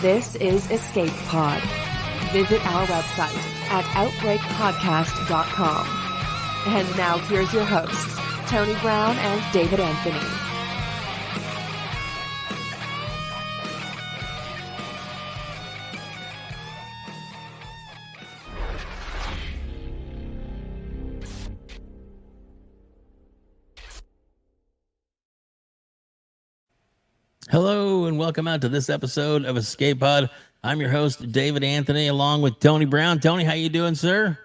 This is Escape Pod. Visit our website at outbreakpodcast.com. And now here's your hosts, Tony Brown and David Anthony. Hello and welcome out to this episode of Escape Pod. I'm your host, David Anthony, along with Tony Brown. Tony, how you doing, sir?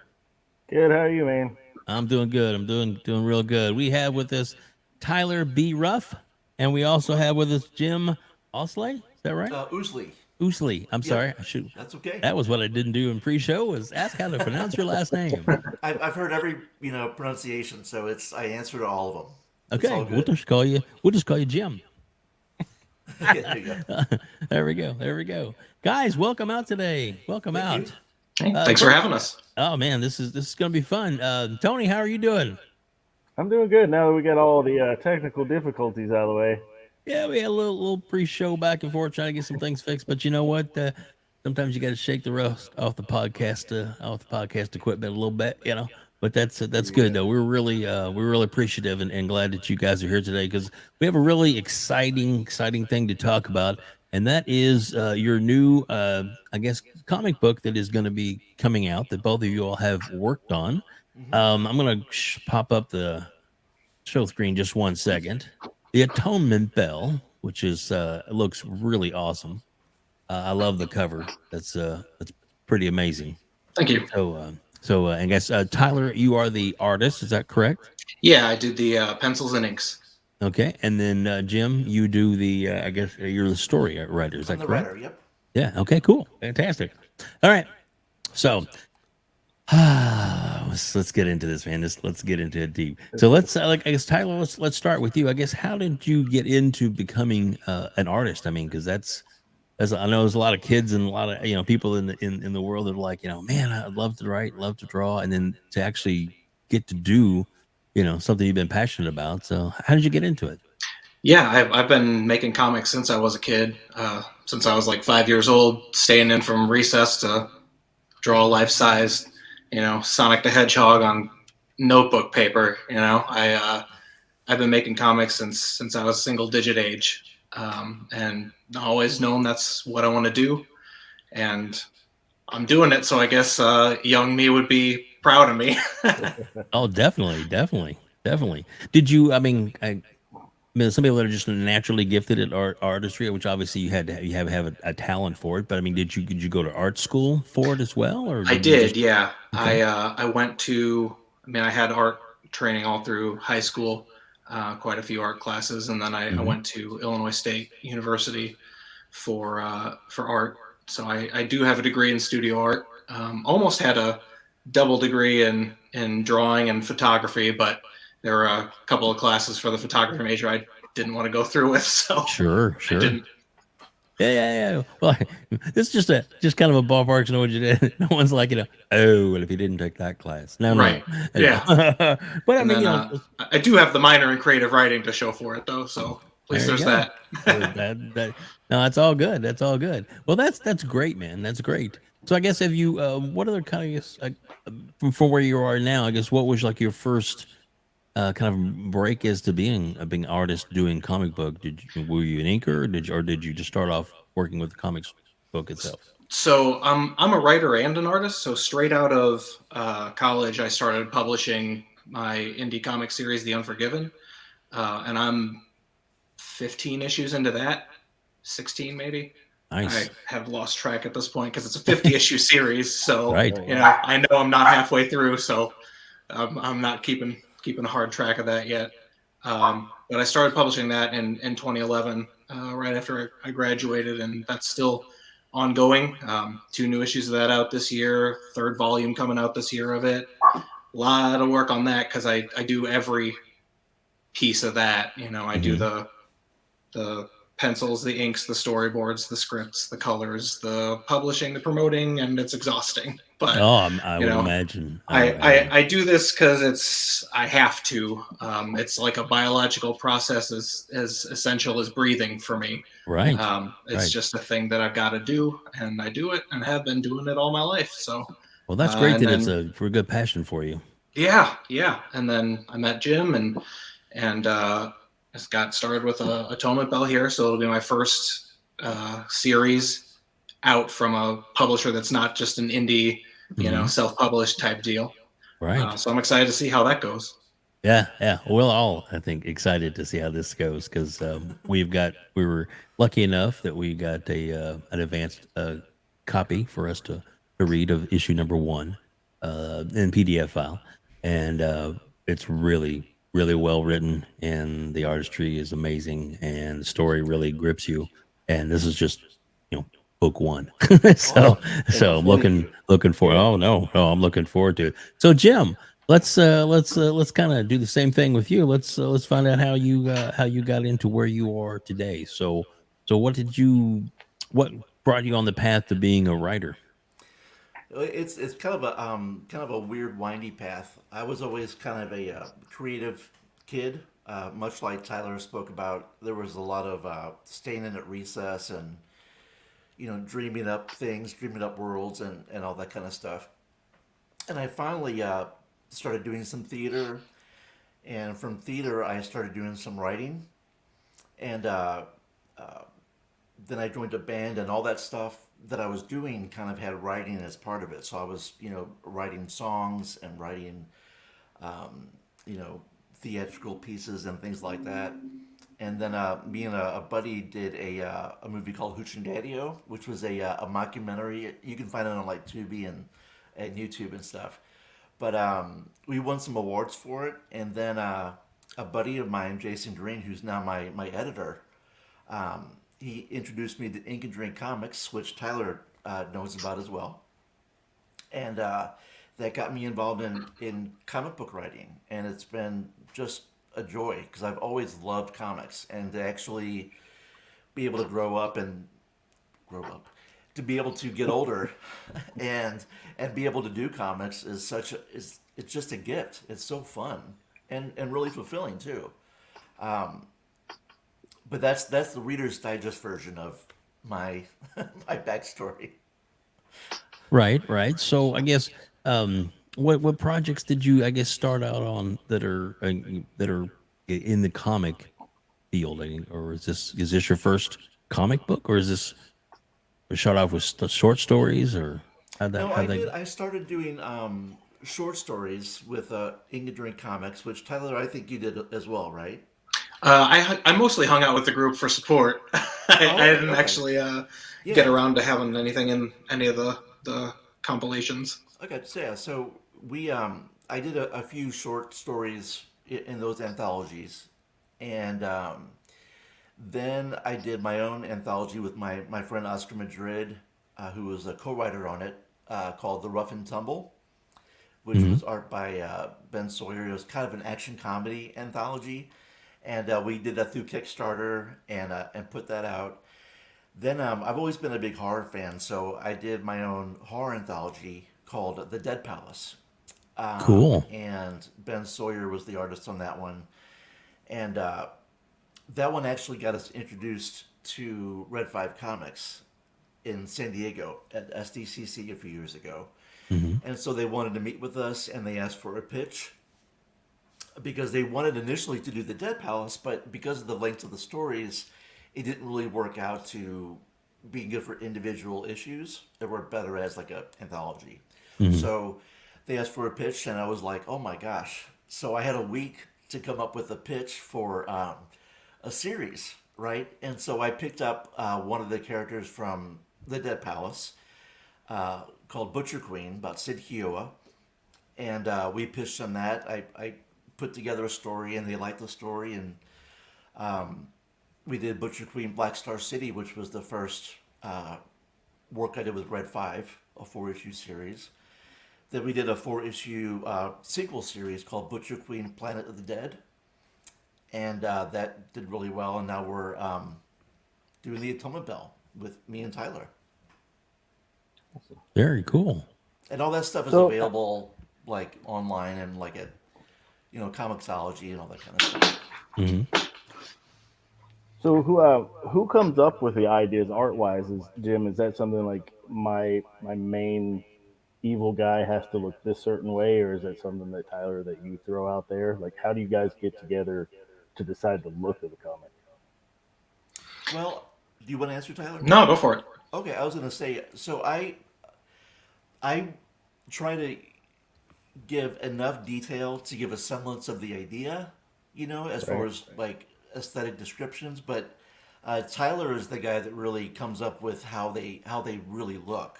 Good. How are you, man? I'm doing good. I'm doing real good. We have with us Tyler B. Ruff, and we also have with us Jim Ousley. Is that right? Ousley. Ousley. I'm sorry. That's okay. That was what I didn't do in pre-show, was ask how to pronounce your last name. I've heard every pronunciation, so I answer to all of them. Okay, we'll just call you Jim. There you go. There we go. Guys, welcome out today. Welcome Thank out. you. Hey, thanks for having us. Oh man, this is gonna be fun. Tony, how are you doing? I'm doing good now that we got all the technical difficulties out of the way. Yeah, we had a little pre-show back and forth trying to get some things fixed, but you know what? Sometimes you got to shake the rust off the podcast equipment a little bit, But that's good though. We're really appreciative and glad that you guys are here today because we have a really exciting thing to talk about, and that is your new comic book that is going to be coming out that both of you all have worked on. I'm going to pop up the show screen just one second. The Atonement Bell, which is looks really awesome. I love the cover. That's pretty amazing. Thank you. So I guess Tyler, you are the artist. Is that correct? Yeah, I did the pencils and inks. Okay, and then Jim, you do the you're the story writer. Is that correct? Writer, yep. Yeah. Okay. Cool. Fantastic. All right. So let's get into this, man. Let's get into it deep. So let's I guess Tyler, let's start with you. I guess how did you get into becoming an artist? I mean, because that's I know there's a lot of kids and a lot of people in the world that are like, man, I'd love to write, love to draw, and then to actually get to do something you've been passionate about. So how did you get into it? Yeah, I've been making comics since I was a kid. Since I was like 5 years old, staying in from recess to draw life-size, Sonic the Hedgehog on notebook paper. I've been making comics since I was single-digit age. And always known that's what I want to do, and I'm doing it. So I guess young me would be proud of me. Oh, definitely. Did you? I mean, some people that are just naturally gifted at artistry, which obviously you have a talent for it. But I mean, did you go to art school for it as well, or I did? Yeah, okay. I went to. I mean, I had art training all through high school. Quite a few art classes, and then I went to Illinois State University for art. So I do have a degree in studio art. Almost had a double degree in drawing and photography, but there were a couple of classes for the photography major I didn't want to go through with. So sure. I didn't. Yeah. Well, this is just kind of a ballpark to know what you did. No one's like, well, if you didn't take that class. No. Right. Yeah. But I mean, I do have the minor in creative writing to show for it, though. So at least there's that. No, that's all good. That's all good. Well, that's great, man. That's great. So I guess have you, what other kind of, from where you are now, I guess, what was like your first kind of break as to being an artist doing comic book? Were you an inker, or did you just start off working with the comics book itself? So I'm a writer and an artist. So straight out of college, I started publishing my indie comic series, The Unforgiven, and I'm 15 issues into that, 16 maybe. Nice. I have lost track at this point because it's a 50 issue series. So right. I know I'm not halfway through, so I'm not keeping a hard track of that yet. But I started publishing that in 2011, right after I graduated, and that's still ongoing. 2 new issues of that out this year, 3rd volume coming out this year of it. A lot of work on that because I do every piece of that. I do the pencils, the inks, the storyboards, the scripts, the colors, the publishing, the promoting, and it's exhausting. But I you would know, imagine. I do this because I have to. It's like a biological process as essential as breathing for me. Right. It's just a thing that I've got to do, and I do it, and have been doing it all my life. So, Well, that's great and that it's then a good passion for you. yeah, and then I met Jim, and just got started with Atonement Bell here. So it'll be my first series out from a publisher that's not just an indie, self-published type deal. Right. So I'm excited to see how that goes. Yeah. We're all, I think, excited to see how this goes because we were lucky enough that we got an advanced copy for us to read of issue number 1 in PDF file, and it's really, really well written, and the artistry is amazing, and the story really grips you. And this is just, book 1, so Awesome. I'm Thank you. looking for. Yeah. Oh no, I'm looking forward to it. So Jim, let's kind of do the same thing with you. Let's find out how you got into where you are today. So what brought you on the path to being a writer? It's kind of a weird windy path. I was always kind of a creative kid, much like Tyler spoke about. There was a lot of staying in at recess and dreaming up things, dreaming up worlds, and all that kind of stuff. And I finally started doing some theater, and from theater I started doing some writing, and then I joined a band, and all that stuff that I was doing kind of had writing as part of it. So I was, writing songs and writing, you know, theatrical pieces and things like that. And then me and a buddy did a movie called Hooch and Daddy-O, which was a mockumentary. You can find it on like Tubi and YouTube and stuff. But we won some awards for it. And then a buddy of mine, Jason Green, who's now my editor, he introduced me to Ink and Drink Comics, which Tyler knows about as well. And that got me involved in comic book writing. And it's been just a joy because I've always loved comics. And to actually be able to to be able to get older and be able to do comics is it's just a gift. It's so fun and really fulfilling too. But that's the Reader's Digest version of my my backstory. Right. So I guess what projects did you I guess start out on that are in the comic field? I mean, or is this your first comic book, or is this start off with short stories, or No, how I that? did. I started doing short stories with Ink and Drink Comics, which Tyler, I think you did as well, right? I mostly hung out with the group for support. I Okay, didn't okay. actually get Yeah. around to having anything in any of the compilations. Okay, so yeah, so we I did a few short stories in those anthologies, and then I did my own anthology with my friend Oscar Madrid, who was a co-writer on it, called The Ruff and Tumble, which Hmm. was art by Ben Sawyer. It was kind of an action comedy anthology, and we did that through Kickstarter and put that out. Then I've always been a big horror fan, so I did my own horror anthology called The Dead Palace. Cool. And Ben Sawyer was the artist on that one. And that one actually got us introduced to Red 5 Comics in San Diego at SDCC a few years ago. Hmm. And so they wanted to meet with us and they asked for a pitch because they wanted initially to do The Dead Palace, but because of the length of the stories, it didn't really work out to be good for individual issues. It worked better as like a anthology. Hmm. So they asked for a pitch, and I was like, "Oh my gosh!" So I had a week to come up with a pitch for a series, right? And so I picked up one of the characters from the Dead Palace, called Butcher Queen, about Sid Kiowa, and we pitched on that. I put together a story, and they liked the story, and we did Butcher Queen Black Star City, which was the first work I did with Red 5, a 4-issue series. Then we did a 4-issue sequel series called Butcher Queen Planet of the Dead. And that did really well. And now we're doing the Atonement Bell with me and Tyler. Very cool. And all that stuff is So- available like online and like at Comixology and all that kind of stuff. Hmm. So who comes up with the ideas art wise? Is Jim? Is that something like my main evil guy has to look this certain way, or is that something that Tyler that you throw out there? Like, how do you guys get together to decide the look of the comic? Well, do you want to answer, Tyler? No, go for it. Okay, I was going to say, so I try to give enough detail to give a semblance of the idea, as far as like aesthetic descriptions. But Tyler is the guy that really comes up with how they really look.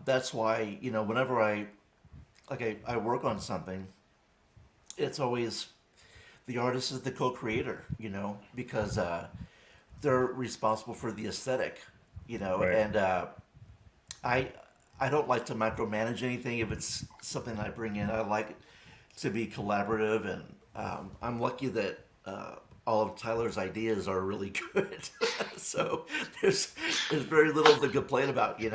That's why whenever I work on something, it's always the artist is the co-creator, because they're responsible for the aesthetic, Right. and I don't like to micromanage anything. If it's something I bring in, I like to be collaborative, and I'm lucky that all of Tyler's ideas are really good. So there's very little to complain about, In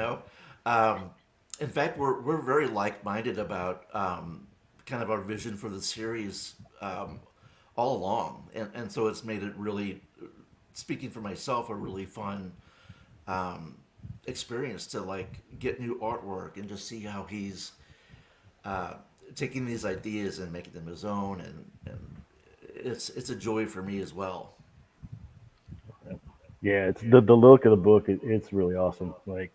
fact, we're very like-minded about kind of our vision for the series all along, and so it's made it really, speaking for myself, a really fun experience to like get new artwork and just see how he's taking these ideas and making them his own, and it's a joy for me as well. Yeah, it's the look of the book. It's really awesome. Like,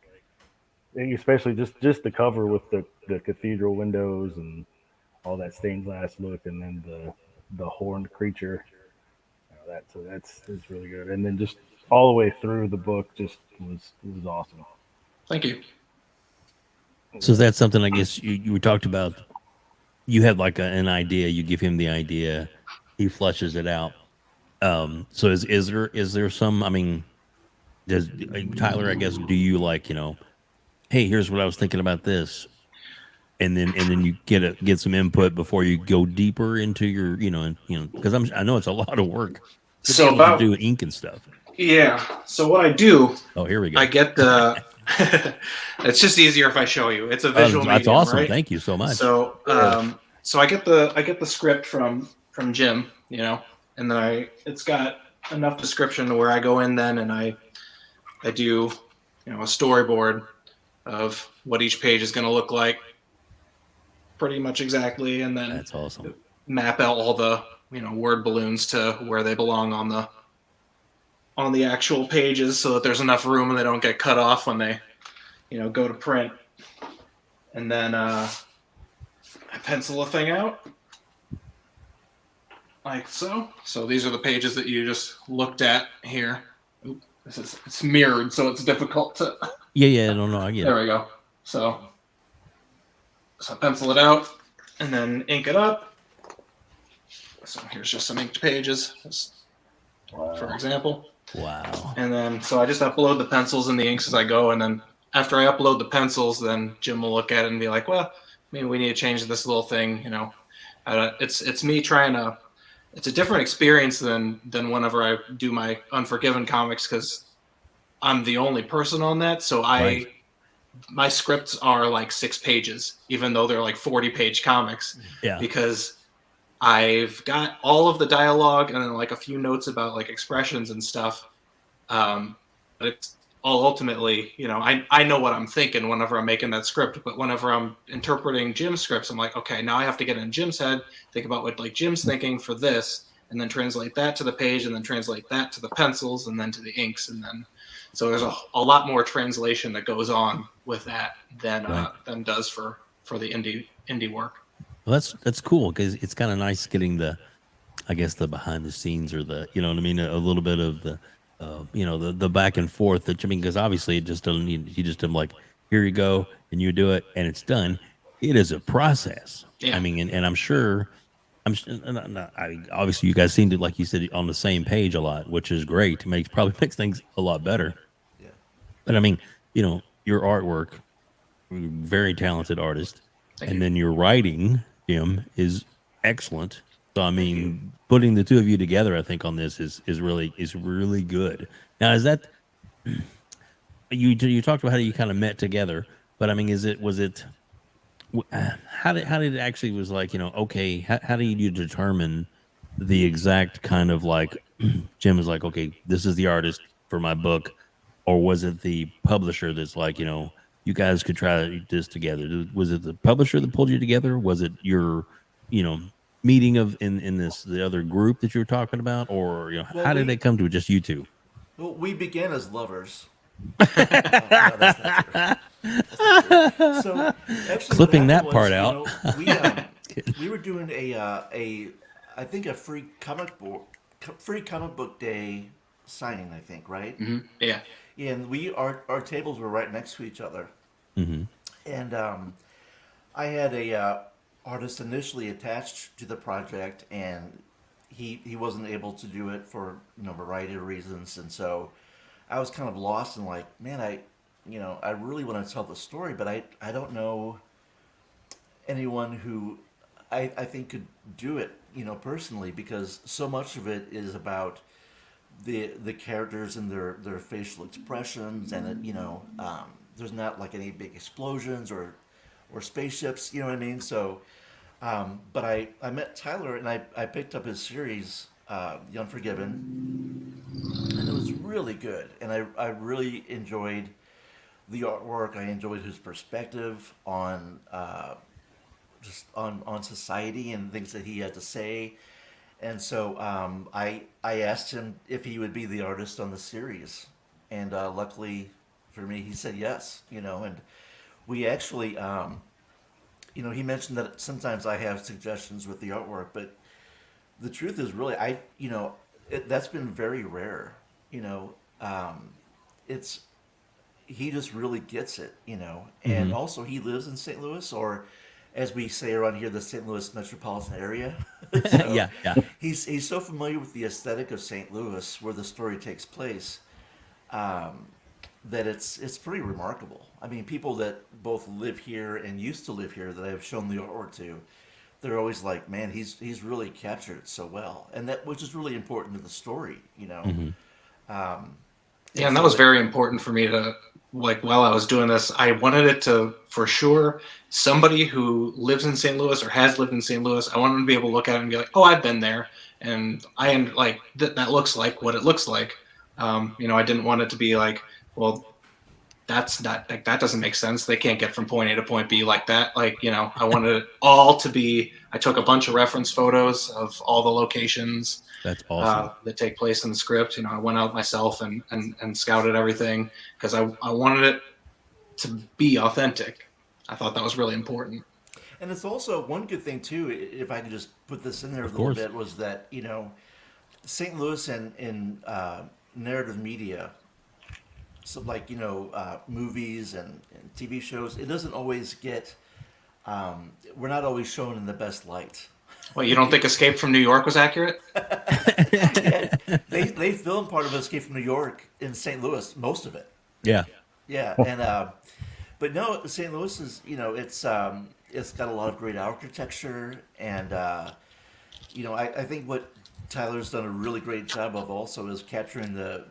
especially just the cover with the cathedral windows and all that stained glass look, and then the horned creature. That's really good. And then just all the way through the book just was awesome. Thank you. So that's something I guess you talked about. You have like an idea. You give him the idea. He flushes it out. So is there some? I mean, does Tyler? I guess do you like Hey, here's what I was thinking about this, and then you get some input before you go deeper into your because I know it's a lot of work to So be able to about do ink and stuff. yeah. So what I do, Oh, here we go. I get the. It's just easier if I show you. It's a visual That's medium, awesome. right? Thank you so much. So, so I get the script from Jim, and then it's got enough description to where I go in then and I do, a storyboard of what each page is going to look like, pretty much exactly, and then That's awesome. map out all the word balloons to where they belong on the actual pages, so that there's enough room and they don't get cut off when they go to print. And then I pencil a thing out like so. So these are the pages that you just looked at here. Oop, it's mirrored, so it's difficult to. Yeah. No, I get There it. we go. So I pencil it out and then ink it up. So here's just some inked pages, for example. Wow. And then so I just upload the pencils and the inks as I go, and then after I upload the pencils, then Jim will look at it and be like, well, maybe we need to change this little thing, It's me trying to. It's a different experience than whenever I do my Unforgiven comics, because I'm the only person on that. So Right. my scripts are like 6 pages, even though they're like 40-page comics, Yeah. because I've got all of the dialogue and then like a few notes about like expressions and stuff. But it's all ultimately, I know what I'm thinking whenever I'm making that script, but whenever I'm interpreting Jim's scripts, I'm like, okay, now I have to get in Jim's head, think about what like Jim's thinking for this, and then translate that to the page, and then translate that to the pencils, and then to the inks, and then so there's a lot more translation that goes on with that than does for the indie work. Well, that's cool because it's kind of nice getting the behind the scenes or the you know what I mean, a little bit of the the back and forth that because obviously it just doesn't need you just like here you go and you do it and it's done. It is a process. Yeah. I mean, and I'm sure. Obviously you guys seem to, like you said, on the same page a lot, which is great. Probably makes things a lot better. Yeah. But I mean, your artwork, very talented artist, Thank and you. then your writing, Jim, is excellent. So I mean, putting the two of you together, I think on this is really good. Now, is that you talked about how you kind of met together? But I mean, how did it actually was like, okay, how do you determine the exact kind of like Jim was like, okay, this is the artist for my book, or was it the publisher that's like, you guys could try this together? Was it the publisher that pulled you together? Was it your, you know, meeting of in this the other group that you were talking about, or Well, how did it come to it just you two? we began as lovers. No, that's not true. That's not true. So actually, Clipping what that happened part was, out. we were doing I think a free comic book day signing. I think, right? Yeah. And our tables were right next to each other. Mm-hmm. And I had a artist initially attached to the project, and he wasn't able to do it for a variety of reasons, and so I was kind of lost and like, man, I really want to tell the story, but I don't know anyone who I think could do it, personally, because so much of it is about the characters and their facial expressions, and there's not like any big explosions or spaceships, you know what I mean? So, but I met Tyler, and I picked up his series, The Unforgiven, and it was really good, and I really enjoyed the artwork. I enjoyed his perspective on just on society and things that he had to say. And so I asked him if he would be the artist on the series, and luckily for me, he said yes. And we actually, he mentioned that sometimes I have suggestions with the artwork, but the truth is, really, that's been very rare. It's he just really gets it. And also he lives in St. Louis, or as we say around here, the St. Louis metropolitan area. So Yeah. he's so familiar with the aesthetic of St. Louis, where the story takes place, that it's pretty remarkable. I mean, people that both live here and used to live here that I've shown the artwork to, they're always like, man, he's really captured it so well, and that which is really important to the story. Yeah, and that was very important for me to, like, while I was doing this, I wanted it to, for sure, somebody who lives in St. Louis or has lived in St. Louis, I wanted to be able to look at it and be like, oh, I've been there, and I am like, that looks like what it looks like. I didn't want it to be like, well, that's not, like, that doesn't make sense. They can't get from point A to point B like that. Like, I wanted it all to be, I took a bunch of reference photos of all the locations That's awesome. that take place in the script. I went out myself and scouted everything because I wanted it to be authentic. I thought that was really important. And it's also one good thing too, if I could just put this in there a little course. bit, was that St. Louis and narrative media, so like movies and TV shows, it doesn't always get. We're not always shown in the best light. Well, you don't think Escape from New York was accurate? Yeah, they filmed part of Escape from New York in St. Louis, most of it. Yeah. Yeah, and but no, St. Louis is it's got a lot of great architecture, and I think what Tyler's done a really great job of also is capturing the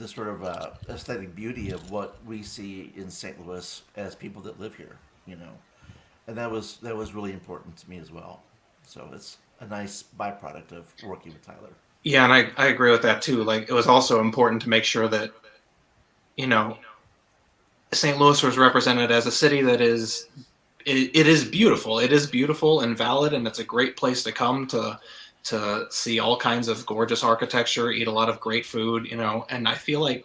sort of aesthetic beauty of what we see in St. Louis as people that live here, and that was really important to me as well. So it's a nice byproduct of working with Tyler. Yeah, and I agree with that too. Like, it was also important to make sure that St. Louis was represented as a city that is it is beautiful. It is beautiful and valid, and it's a great place to come to see all kinds of gorgeous architecture, eat a lot of great food, and I feel like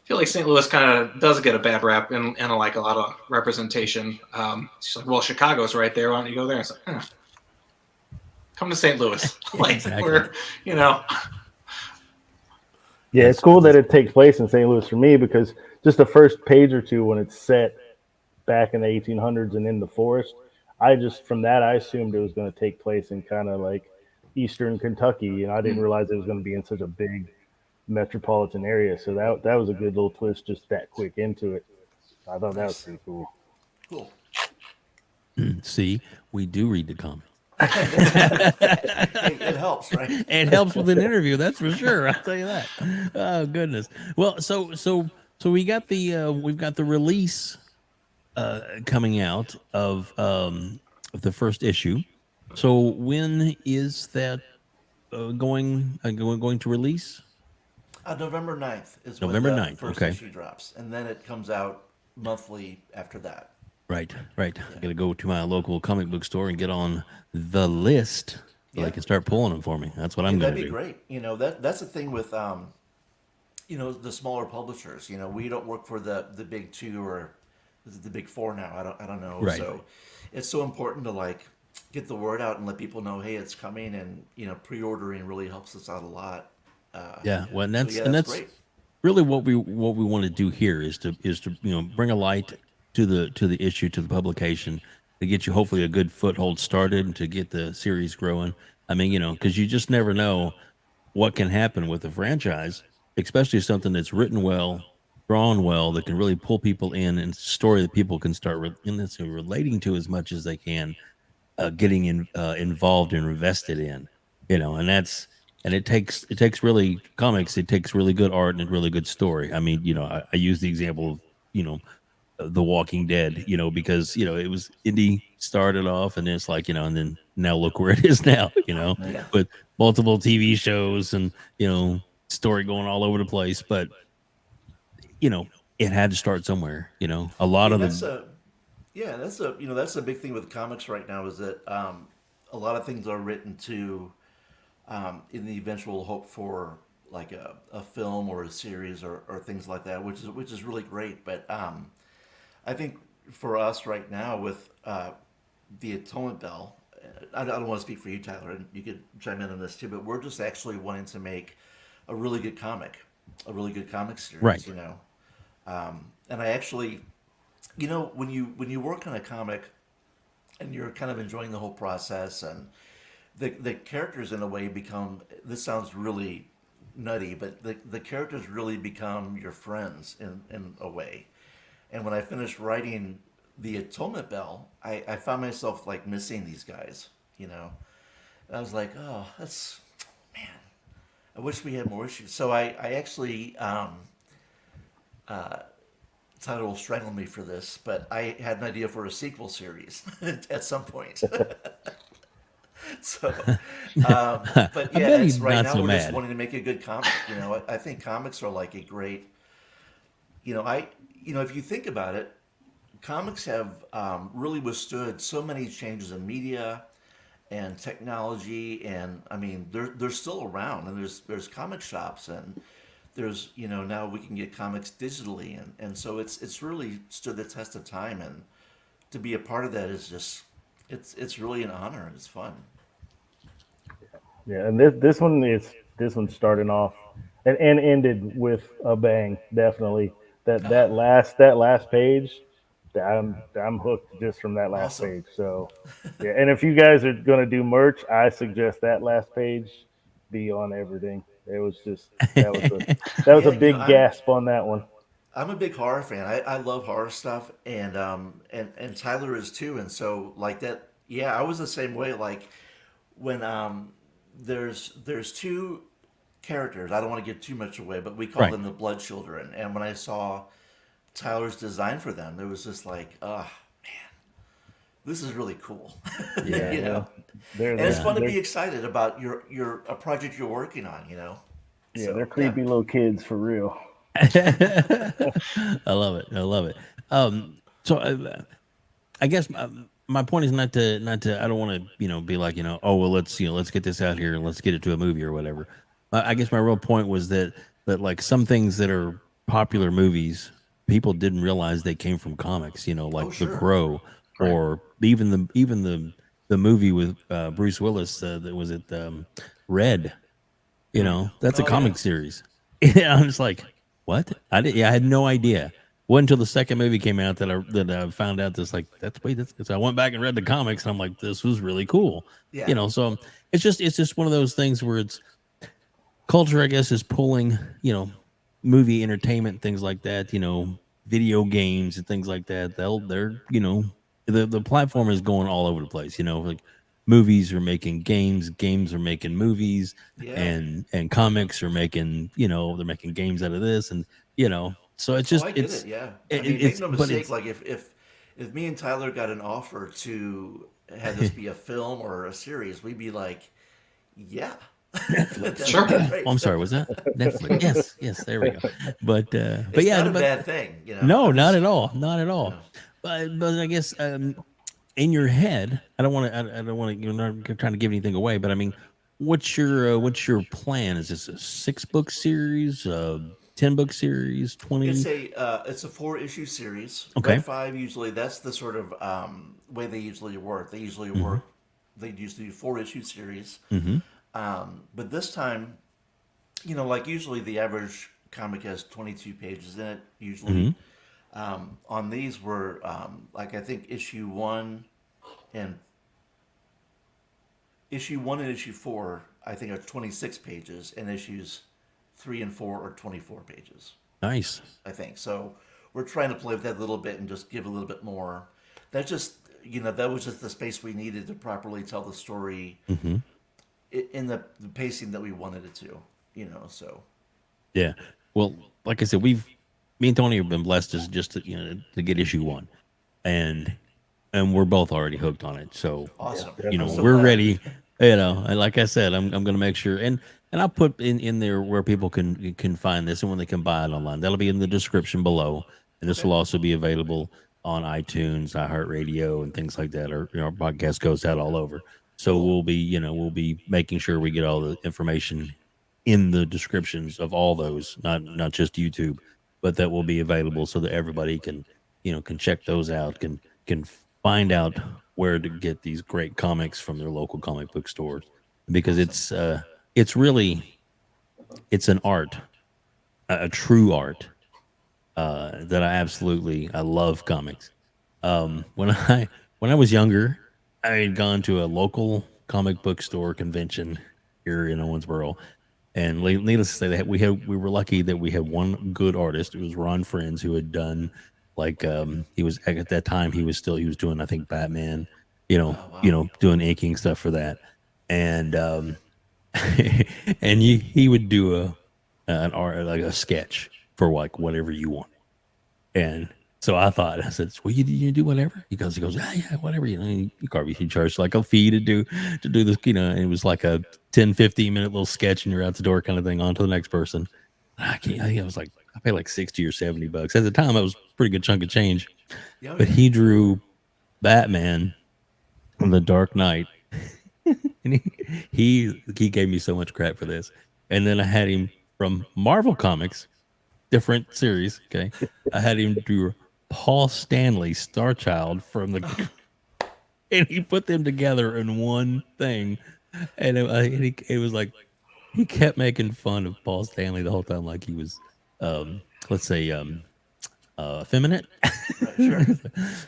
St. Louis kind of does get a bad rap and like a lot of representation. She's like, well, Chicago's right there. Why don't you go there? It's like, come to St. Louis. Like, Exactly. we're, Yeah, it's cool that it takes place in St. Louis for me, because just the first page or two when it's set back in the 1800s and in the forest, I assumed it was going to take place in kind of like eastern Kentucky, and I didn't realize it was going to be in such a big metropolitan area. So that was a good little twist, just that quick into it. I thought that was pretty cool. Cool. See, we do read the comics. It helps, right? It helps with an interview, that's for sure. I'll tell you that. Oh goodness. Well, so we got we've got the release coming out of the first issue. So when is that going to release? November 9th is when November the 9th. first Okay. issue drops, and then it comes out monthly after that. Right, right. Yeah. I got to go to my local comic book store and get on the list so they Yeah. can start pulling them for me. That's what Yeah, I'm going that'd to be do. great. That's the thing with the smaller publishers. We don't work for the big two, or is it the big four now? I don't know. Right. So it's so important to like get the word out and let people know, hey, it's coming, and pre-ordering really helps us out a lot. Yeah, well, and So that's yeah, and that's that's great. really what we want to do here is to bring a light to the issue, to the publication, to get you hopefully a good foothold started and to get the series growing. I mean, because you just never know what can happen with a franchise, especially something that's written well, drawn well, that can really pull people in, and story that people can start relating to as much as they can, getting involved and invested in, and it takes really comics. It takes really good art and a really good story. I mean, I use the example of The Walking Dead, because it was indie started off, and it's like and then now look where it is now, Yeah. with multiple TV shows and story going all over the place. But you know it had to start somewhere. A lot Yeah, of that's the a yeah, that's a big thing with comics right now, is that a lot of things are written to in the eventual hope for like a film or a series, or things like that, which is really great. But I think for us right now with the Atonement Bell, I don't want to speak for you, Tyler, and you could chime in on this too, but we're just actually wanting to make a really good comic, a really good comic series, right. And I actually, when you work on a comic and you're kind of enjoying the whole process, and the characters in a way become, this sounds really nutty, but the characters really become your friends in a way. And when I finished writing the Atonement Bell, I found myself like missing these guys, and I was like, oh, that's, man, I wish we had more issues. So I actually, Tyler will strangle me for this, but I had an idea for a sequel series at some point. So, but I yeah, bet he's that's right not now. so We're just mad. wanting to make a good comic. I think comics are like a great, if you think about it, comics have really withstood so many changes in media and technology, and I mean they're still around, and there's comic shops, and there's now we can get comics digitally, and so it's really stood the test of time, and to be a part of that is just, it's really an honor, and it's fun. Yeah, and this one's starting off and ended with a bang. Definitely that last page. I'm hooked just from that last Awesome. page. So yeah, and if you guys are gonna do merch, I suggest that last page be on everything. It was just that was a Yeah, big gasp on that one. I'm a big horror fan. I love horror stuff, and Tyler is too. And so like that, yeah, I was the same way. Like when there's two characters. I don't want to give too much away, but we call Right. them the Blood Children. And when I saw Tyler's design for them, there was just like, this is really cool, Yeah, you know. yeah. They're And it's they're Yeah. fun to they're be excited about your a project you're working on. yeah, they're So yeah, creepy little kids for real. I love it. I love it. So I guess my point is not to. I don't want to be like oh well, let's get this out here and let's get it to a movie or whatever. I guess my real point was that like some things that are popular movies, people didn't realize they came from comics. oh Like The sure, Crow, Right. or even the movie with Bruce Willis. That was it. Red. That's a oh yeah, comic series. Yeah, I'm just like, what? I did. Yeah, I had no idea. Wasn't until the second movie came out that I found out this, like, that's so I went back and read the comics, and I'm like, this was really cool. yeah, So it's just one of those things where it's culture, I guess, is pulling, movie entertainment, things like that, video games and things like that. They're, the platform is going all over the place, like movies are making games, games are making movies, yeah. and comics are making, they're making games out of this, and so it's Oh, just I get it. Yeah, I it, mean, make it's no but mistake. it's Like if if me and Tyler got an offer to have this be a film or a series, we'd be like, yeah, Netflix. that Sure. would be Yeah. great. Oh, I'm sorry. Was that Netflix? Yes. There we go. But It's yeah. not a But bad thing, you know. no, I'm not just, at all. Not at you all. know, But I guess in your head, I don't want to. I don't want to. You're not trying to give anything away. But I mean, what's your plan? Is this a 6-book series? 10-book series? 20? it's a 4-issue series. Okay. Red 5 usually that's the sort of way they usually work. Mm-hmm. They usually do 4-issue series. Mm-hmm. But this time, you know, like usually the average comic has 22 pages in it. Mm-hmm. Usually, on these were like I think and issue 1 and issue 4 I think are 26 pages, and issues 3 and 4 are 24 pages. Nice. I think so. We're trying to play with that a little bit and just give a little bit more. That just that was just the space we needed to properly tell the story Mm-hmm. in the pacing that we wanted it to. So Yeah. Well, like I said, me and Tony have been blessed as just to get issue 1, and we're both already hooked on it. So awesome. Yeah. I'm so we're glad. ready. And like I said, I'm going to make sure, and I'll put in there where people can find this, and when they can buy it online, that'll be in the description below, and this Okay. will also be available on iTunes, iHeartRadio, and things like that. Or our podcast goes out all over. So Cool. we'll be making sure we get all the information in the descriptions of all those, not just YouTube, but that will be available so that everybody can check those out, can find out where to get these great comics from their local comic book stores, because it's really it's an art, a true art, that I love comics. When I was younger, I had gone to a local comic book store convention here in Owensboro, and needless to say that we were lucky that we had one good artist. It was Ron Friends, who had done like he was at that time he was doing, I think, Batman, Oh wow. doing inking stuff for that, and and he would do an art, like a sketch for like whatever you want. And so I said, well, you do whatever. He goes, yeah, whatever. And he charged like a fee to do this, and it was like a 10-15 minute little sketch, and you're out the door kind of thing, on to the next person. I think I was like, I paid like 60 or $70. At the time, that was a pretty good chunk of change. Yeah, But he drew Batman on the Dark Knight. And he gave me so much crap for this. And then I had him from Marvel Comics, different series. Okay, I had him do Paul Stanley, Star Child from the, and he put them together in one thing. And it was like he kept making fun of Paul Stanley the whole time, like he was, let's say, effeminate. right, sure.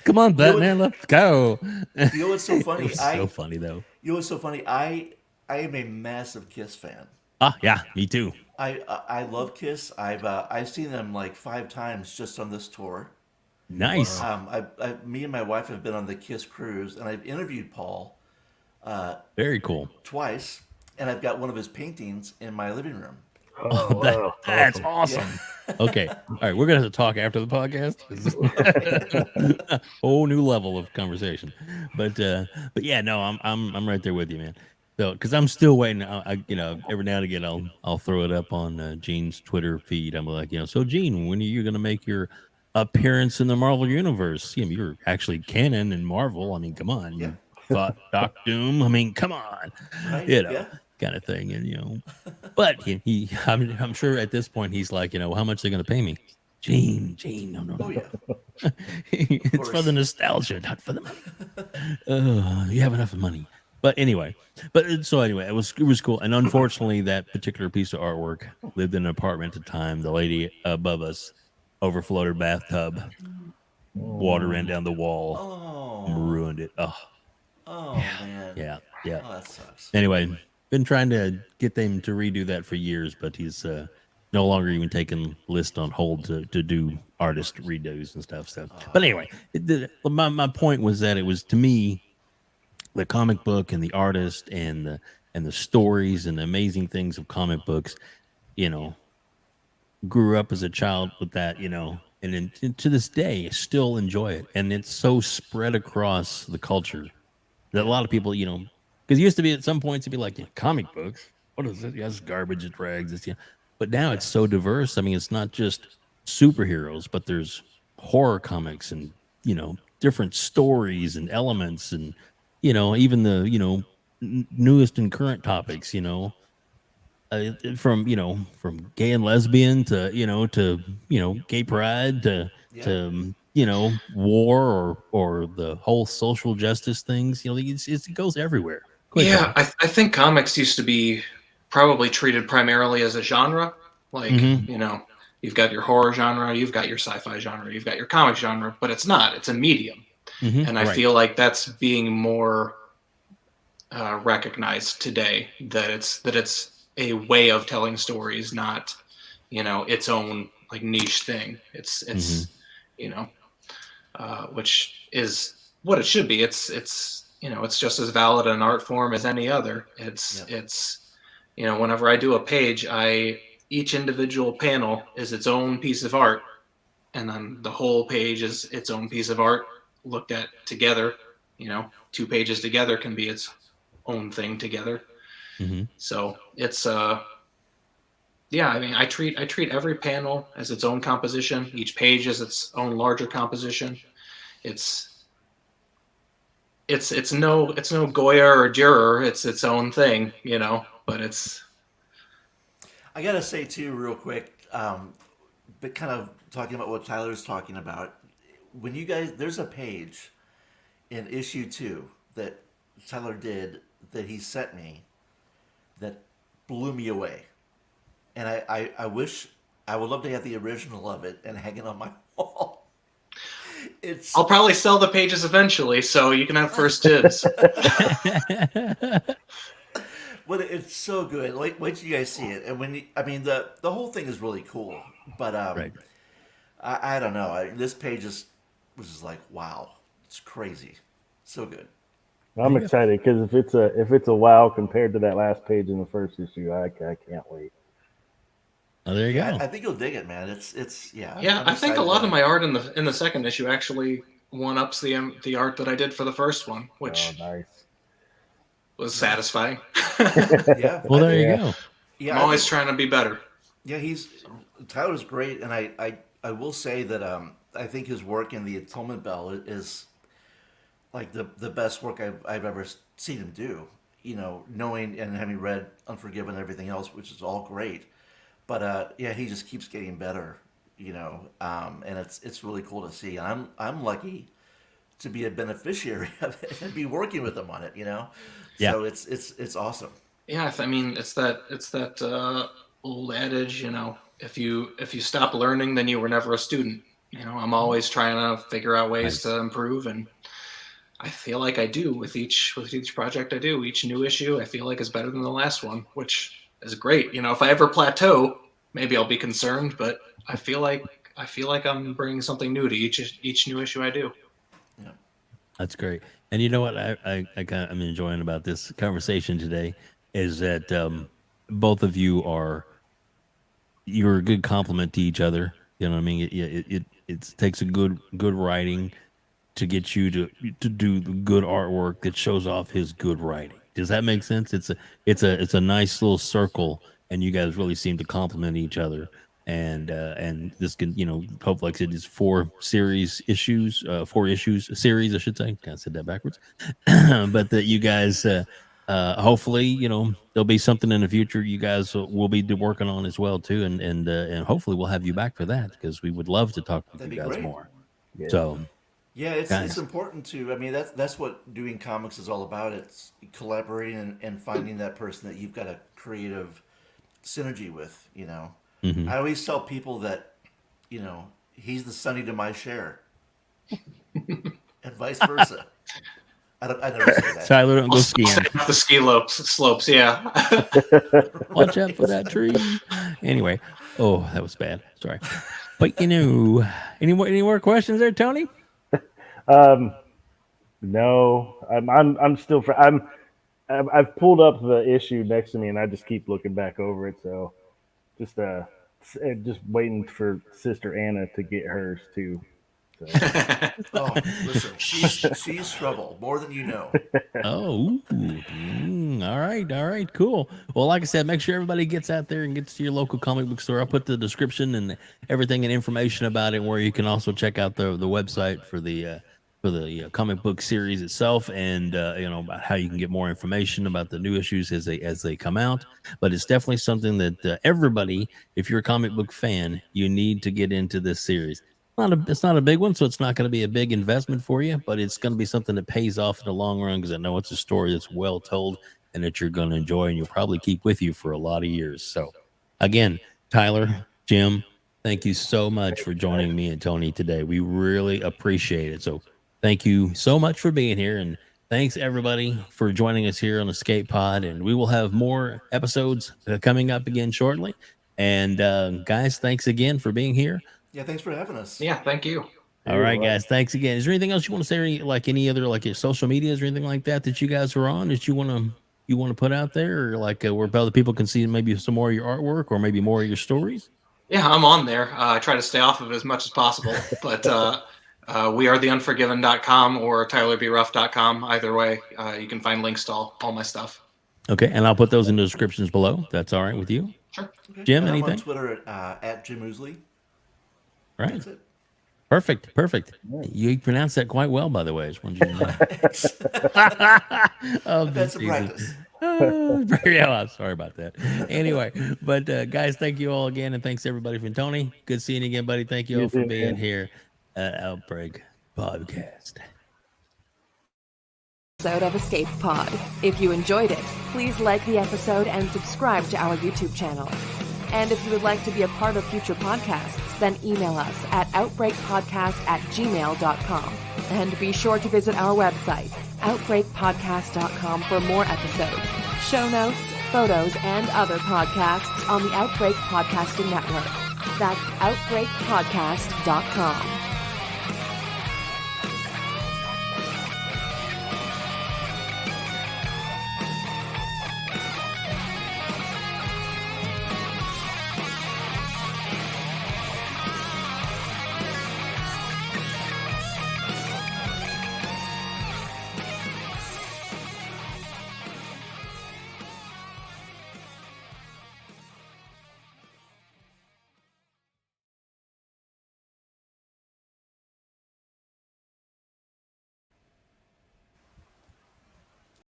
Come on, You know what- Batman, let's go. You know what's so It funny? was so funny though. You know what's so funny? I am a massive Kiss fan. Ah, yeah, me too. I love Kiss. I've seen them like 5 times just on this tour. Nice. Me and my wife have been on the Kiss cruise, and I've interviewed Paul Very cool. twice, and I've got one of his paintings in my living room. Oh, wow. That's awesome. Okay. All right. We're going to have to talk after the podcast. Whole new level of conversation. But yeah, no, I'm right there with you, man. So, because I'm still waiting. Every now and again, I'll throw it up on Gene's Twitter feed. I'm like, so Gene, when are you going to make your appearance in the Marvel universe? You're actually canon in Marvel. I mean, come on. Yeah. You thought Doc Doom. I mean, come on. Right? Yeah. Kind of thing. And but I'm sure at this point he's like, how much they're going to pay me? Gene, no. Oh yeah. It's for course. the nostalgia, not for the money. You have enough money. But anyway, it was cool. And unfortunately, that particular piece of artwork lived in an apartment at the time. The lady above us overflowed her bathtub. Water ran down the wall, Oh. ruined it. Oh man. Yeah. Oh, that sucks. Anyway, been trying to get them to redo that for years, but he's no longer even taking list on hold to do artist redos and stuff. So, but anyway, my point was that it was, to me, the comic book and the artist and the stories and the amazing things of comic books, grew up as a child with that, and then to this day, I still enjoy it, and it's so spread across the culture that a lot of people, because it used to be at some points it'd be like, comic books. What is it? Yes, garbage. It's rags. But now it's so diverse. I mean, it's not just superheroes, but there's horror comics and different stories and elements and even the newest and current topics. From gay and lesbian to gay pride Yeah. to war or the whole social justice things. It goes everywhere. Go ahead, Yeah, Tony. I think comics used to be probably treated primarily as a genre. Like, you've got your horror genre, you've got your sci-fi genre, you've got your comic genre, but it's not. It's a medium. And I Right. feel like that's being more recognized today, that it's a way of telling stories, not its own like niche thing. It's which is what it should be. It's just as valid an art form as any other. It's whenever I do a page, each individual panel is its own piece of art, and then the whole page is its own piece of art looked at together. 2 pages together can be its own thing together. So it's yeah, I mean, I treat every panel as its own composition. Each page is its own larger composition. It's no Goya or Dürer. It's its own thing, But it's I gotta say too, real quick, but kind of talking about what Tyler's talking about. When you guys, there's a page in issue 2 that Tyler did that he sent me that blew me away, and I wish I would love to have the original of it and hang it on my wall. I'll probably sell the pages eventually, so you can have first dibs. But it's so good. Wait till you guys see it. And the whole thing is really cool. But Right. I don't know. This page was just like, wow, it's crazy, so good. I'm excited because if it's a wow compared to that last page in the first issue, I can't wait. Oh, there you go. I think you'll dig it, man. It's Yeah, I'm I think a excited lot about of my art in the second issue actually one-ups the art that I did for the first one, which Nice. was satisfying. Yeah. Well, there you go. Yeah, I'm always trying to be better. Yeah, Tyler's great, and I will say that I think his work in the Atonement Bell is like the best work I've ever seen him do. Knowing and having read Unforgiven and everything else, which is all great, but yeah, he just keeps getting better. And it's really cool to see. And I'm lucky to be a beneficiary of it and be working with him on it. Yeah. So it's awesome. Yeah, I mean, it's that old adage, if you stop learning, then you were never a student. I'm always trying to figure out ways to improve, and I feel like I do with each project I do. Each new issue I feel like is better than the last one, which is great. If I ever plateau, maybe I'll be concerned, but I feel like I'm bringing something new to each new issue I do. Yeah. That's great. And you know what I'm enjoying about this conversation today is that both of you're a good compliment to each other. You know what I mean? It takes a good writing to get you to do the good artwork that shows off his good writing. Does that make sense? It's a nice little circle, and you guys really seem to complement each other. And this can hopefully, like I said, it's 4 series issues, 4 issues a series, I should say. Kind of said that backwards, but that you guys hopefully there'll be something in the future you guys will be working on as well too, and hopefully we'll have you back for that because we would love to talk with That'd you be guys great. more. Yeah. So Yeah, it's Nice. important to. I mean, that's what doing comics is all about. It's collaborating and finding that person that you've got a creative synergy with. I always tell people that he's the Sonny to my Cher, and vice versa. I never say that. Tyler, don't go I'll skiing. set up the ski slopes, yeah. Watch out for that tree. Anyway, that was bad. Sorry, but any more questions there, Tony? No, I'm still. I've pulled up the issue next to me, and I just keep looking back over it. So, just and just waiting for Sister Anna to get hers too. So. Oh, listen, she's trouble more than you know. Oh, all right, cool. Well, like I said, make sure everybody gets out there and gets to your local comic book store. I'll put the description and everything and information about it, where you can also check out the website for the comic book series itself, and about how you can get more information about the new issues as they come out. But it's definitely something that everybody, if you're a comic book fan, you need to get into this series. It's not a big one, so it's not going to be a big investment for you, but it's going to be something that pays off in the long run, because I know it's a story that's well told and that you're going to enjoy, and you'll probably keep with you for a lot of years. So, again, Tyler, Jim, thank you so much for joining me and Tony today. We really appreciate it. So, thank you so much for being here, and thanks everybody for joining us here on Escape Pod. And we will have more episodes coming up again shortly. And guys, thanks again for being here. Yeah, thanks for having us. Yeah, thank you. All right, guys. Thanks again. Is there anything else you want to say, like any other your social medias or anything like that you guys are on that you want to put out there, or where other people can see maybe some more of your artwork or maybe more of your stories? Yeah, I'm on there. I try to stay off of it as much as possible, but we are theunforgiven.com or tylerbruff.com. Either way, you can find links to all my stuff. Okay, and I'll put those in the descriptions below. That's all right with you? Sure. Okay. Jim, and anything? I'm on Twitter at Jim Ousley. Right. That's it. Perfect. You pronounced that quite well, by the way. I just wanted you to know. I've had some practice. Yeah, sorry about that. Anyway, but guys, thank you all again, and thanks everybody from Tony. Good seeing you again, buddy. Thank you all for being here at Outbreak Podcast. Episode of Escape Pod. If you enjoyed it, please like the episode and subscribe to our YouTube channel. And if you would like to be a part of future podcasts, then email us at outbreakpodcast@gmail.com. And be sure to visit our website, outbreakpodcast.com, for more episodes, show notes, photos, and other podcasts on the Outbreak Podcasting Network. That's outbreakpodcast.com.